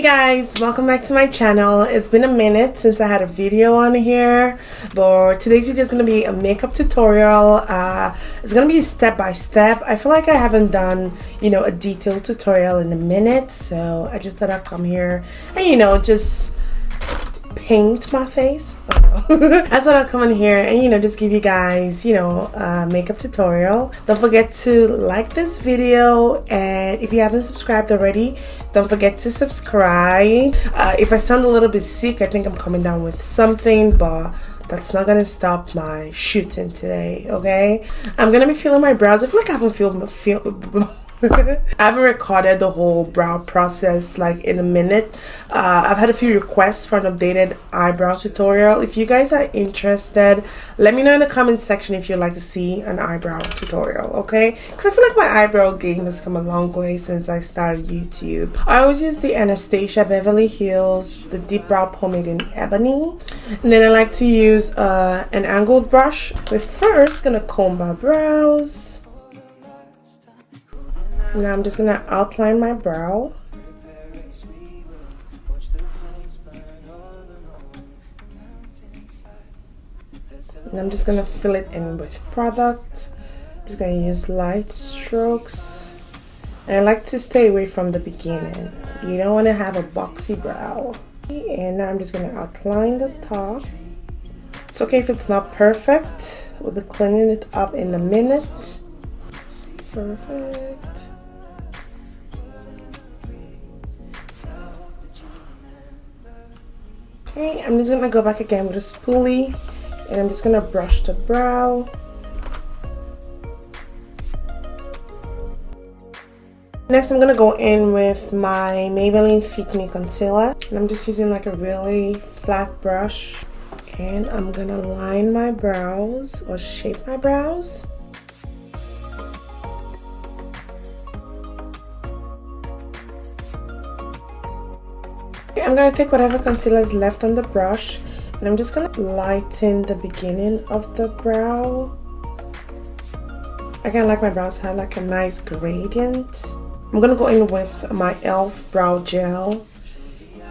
Hey guys, welcome back to my channel. It's been a minute since I had a video on here, but today's video is going to be a makeup tutorial. It's going to be step by step. I feel like I haven't done, a detailed tutorial in a minute, so I just thought I'd come here and, just paint my face. I thought I'd come in here and just give you guys a makeup tutorial. Don't forget to like this video, and if you haven't subscribed already, don't forget to subscribe. If I sound a little bit sick, I think I'm coming down with something, but that's not gonna stop my shooting today. Okay, I'm gonna be feeling my brows. I feel like I haven't I haven't recorded the whole brow process like in a minute. I've had a few requests for an updated eyebrow tutorial. If you guys are interested, let me know in the comment section if you'd like to see an eyebrow tutorial, okay? Because I feel like my eyebrow game has come a long way since I started YouTube. I always use the Anastasia Beverly Hills, the deep brow pomade in Ebony, and then I like to use an angled brush. We're first gonna comb my brows. Now I'm just gonna outline my brow. And I'm just gonna fill it in with product. I'm just gonna use light strokes. And I like to stay away from the beginning. You don't wanna have a boxy brow. And now I'm just gonna outline the top. It's okay if it's not perfect. We'll be cleaning it up in a minute. Perfect. Okay, I'm just gonna go back again with a spoolie, and I'm just gonna brush the brow. Next, I'm gonna go in with my Maybelline Fit Me concealer, and I'm just using like a really flat brush, and I'm gonna line my brows or shape my brows. I'm going to take whatever concealer is left on the brush, and I'm just going to lighten the beginning of the brow. I kind of like my brows have like a nice gradient. I'm going to go in with my E.l.f. brow gel,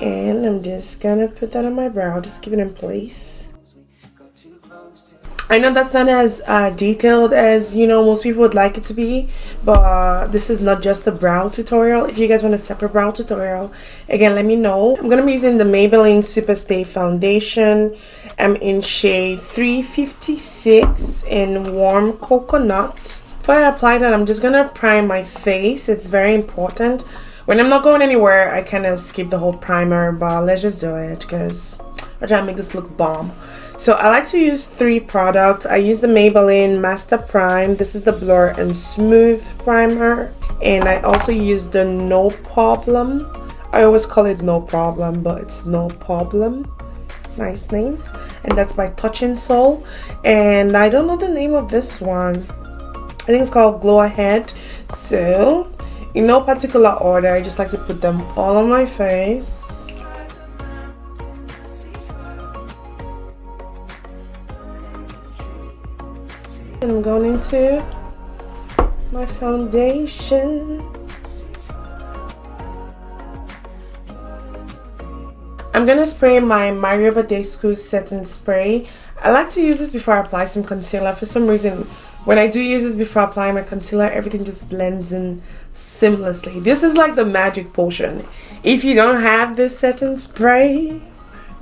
and I'm just going to put that on my brow, just give it in place. I know that's not as detailed as most people would like it to be, but this is not just a brow tutorial. If you guys want a separate brow tutorial, again, let me know. I'm gonna be using the Maybelline Super Stay Foundation. I'm in shade 356 in warm coconut. Before I apply that, I'm just gonna prime my face. It's very important. When I'm not going anywhere, I kind of skip the whole primer, but let's just do it because I'm trying to make this look bomb. So I like to use 3 products. I use the Maybelline Master Prime. This is the Blur and Smooth Primer. And I also use the No Problem. I always call it No Problem, but it's No Problem. Nice name. And that's by Touch in Soul. And I don't know the name of this one. I think it's called Glow Ahead. So, in no particular order, I just like to put them all on my face. And I'm going into my foundation. I'm gonna spray my Mario Badescu setting spray. I like to use this before I apply some concealer. For some reason, when I do use this before applying my concealer, everything just blends in seamlessly. This is like the magic potion. If you don't have this setting spray,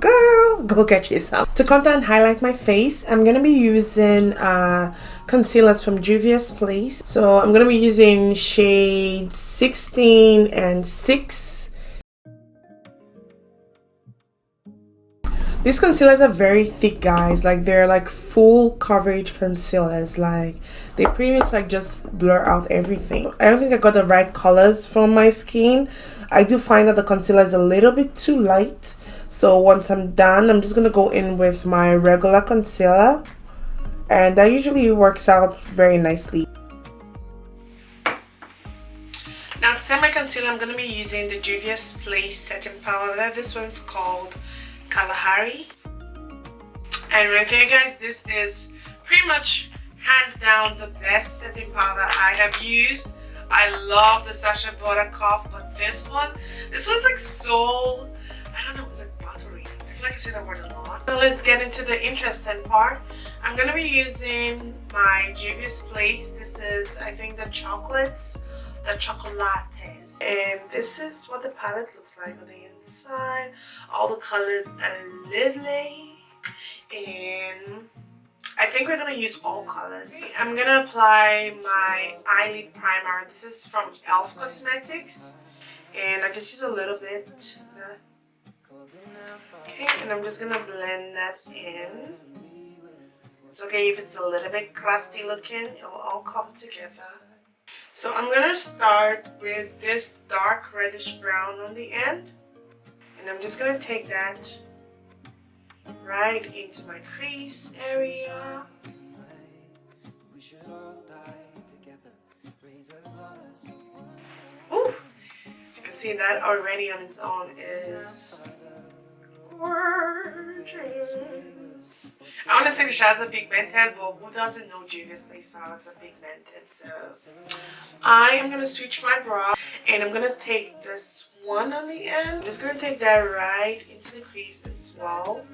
girl, go get yourself. To contour and highlight my face, I'm gonna be using concealers from Juvia's Place. So I'm gonna be using shades 16 and 6. These concealers are very thick, guys. Like, they're like full coverage concealers. Like, they pretty much like just blur out everything. I don't think I got the right colors from my skin. I do find that the concealer is a little bit too light. So once I'm done, I'm just gonna go in with my regular concealer, and that usually works out very nicely. Now to set my concealer, I'm gonna be using the Juvia's Place setting powder. This one's called Kalahari. And okay guys, this is pretty much hands down the best setting powder I have used. I love the Sacha Buttercup, but this one's like so, I don't know, it's like buttery. I feel like I say that word a lot. Now let's get into the interesting part. I'm gonna be using my Juvia's Place. This is, I think, the chocolates, the chocolates. And this is what the palette looks like on the inside. All the colors are lovely. And I think we're gonna use all colors. I'm gonna apply my eyelid primer. This is from E.l.f. Cosmetics. And I just use a little bit. Okay, and I'm just gonna blend that in. It's okay if it's a little bit crusty looking, it'll all come together. So I'm gonna start with this dark reddish brown on the end. And I'm just gonna take that right into my crease area. Ooh! As you can see, that already on its own is gorgeous. I want to say the shadows are pigmented, but who doesn't know Juvia's Place flowers are pigmented? So I am going to switch my brow, and I'm going to take this one on the end. I'm just going to take that right into the crease as well.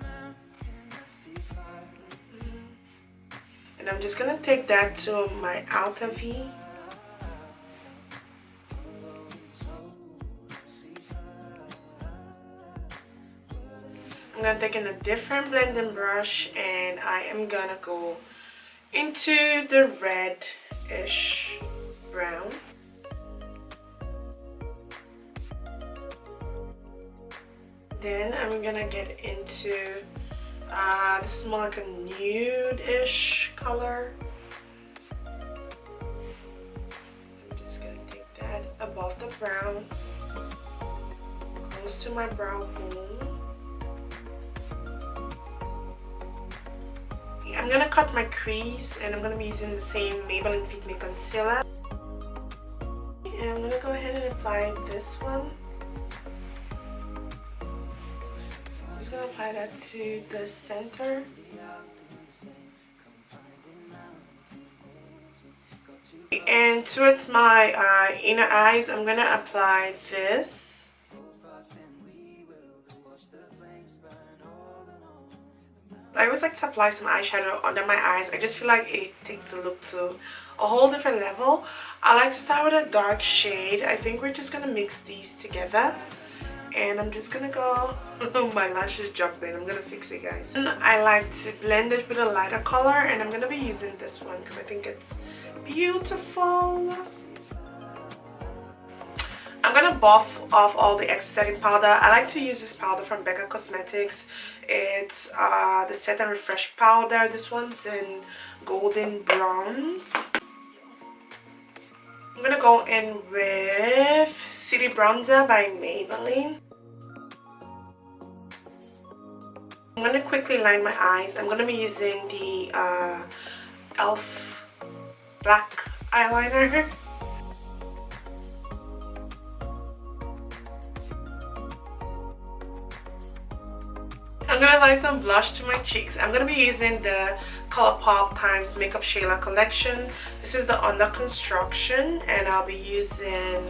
And I'm just going to take that to my outer V. I'm going to take in a different blending brush, and I am going to go into the red-ish brown. Then I'm going to get into, this is more like a nude-ish color. I'm just going to take that above the brown, close to my brow bone. I'm going to cut my crease, and I'm going to be using the same Maybelline Fit Me Concealer. And I'm going to go ahead and apply this one. I'm just going to apply that to the center. And towards my inner eyes, I'm going to apply this. I always like to apply some eyeshadow under my eyes. I just feel like it takes the look to a whole different level. I like to start with a dark shade. I think we're just going to mix these together. And I'm just going to go... my lashes jumping. I'm going to fix it, guys. And I like to blend it with a lighter color. And I'm going to be using this one because I think it's beautiful. I'm going to buff off all the excess setting powder. I like to use this powder from Becca Cosmetics. It's the Set and Refresh powder. This one's in golden bronze. I'm going to go in with City Bronzer by Maybelline. I'm going to quickly line my eyes. I'm going to be using the E.l.f. black eyeliner. I'm going to apply some blush to my cheeks. I'm going to be using the ColourPop x Makeup Shayla collection. This is the Under Construction, and I'll be using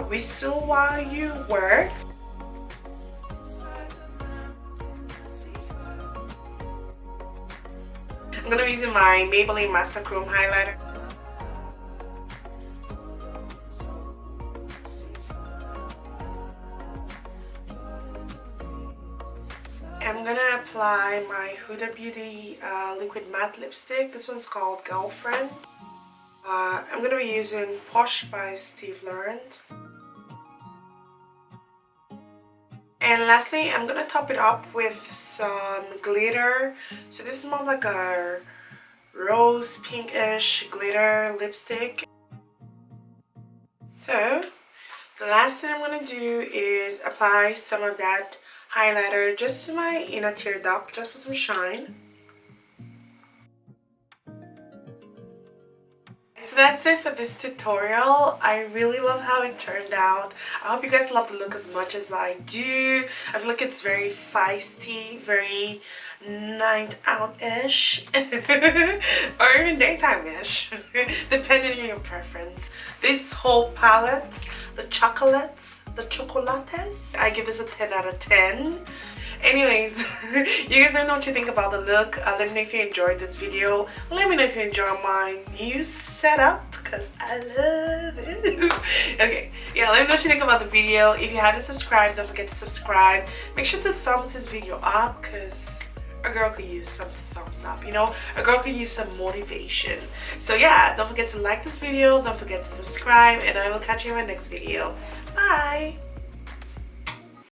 Whistle While You Work. I'm going to be using my Maybelline Master Chrome highlighter. I'm gonna apply my Huda Beauty liquid matte lipstick. This one's called Girlfriend. I'm gonna be using Posh by Steve Laurent. And lastly, I'm gonna top it up with some glitter. So this is more like a rose pinkish glitter lipstick. So the last thing I'm gonna do is apply some of that highlighter just to my inner tear duct, just for some shine. So that's it for this tutorial. I really love how it turned out. I hope you guys love the look as much as I do. I feel like it's very feisty, very night out-ish or even daytime-ish depending on your preference. This whole palette, the chocolates, I give this a 10 out of 10. Anyways, you guys don't know what you think about the look. Let me know if you enjoyed this video. Let me know if you enjoy my new setup because I love it. Okay, yeah, let me know what you think about the video. If you haven't subscribed, don't forget to subscribe. Make sure to thumbs this video up because a girl could use some thumbs up, you know? A girl could use some motivation. So yeah, don't forget to like this video, don't forget to subscribe, and I will catch you in my next video. Bye!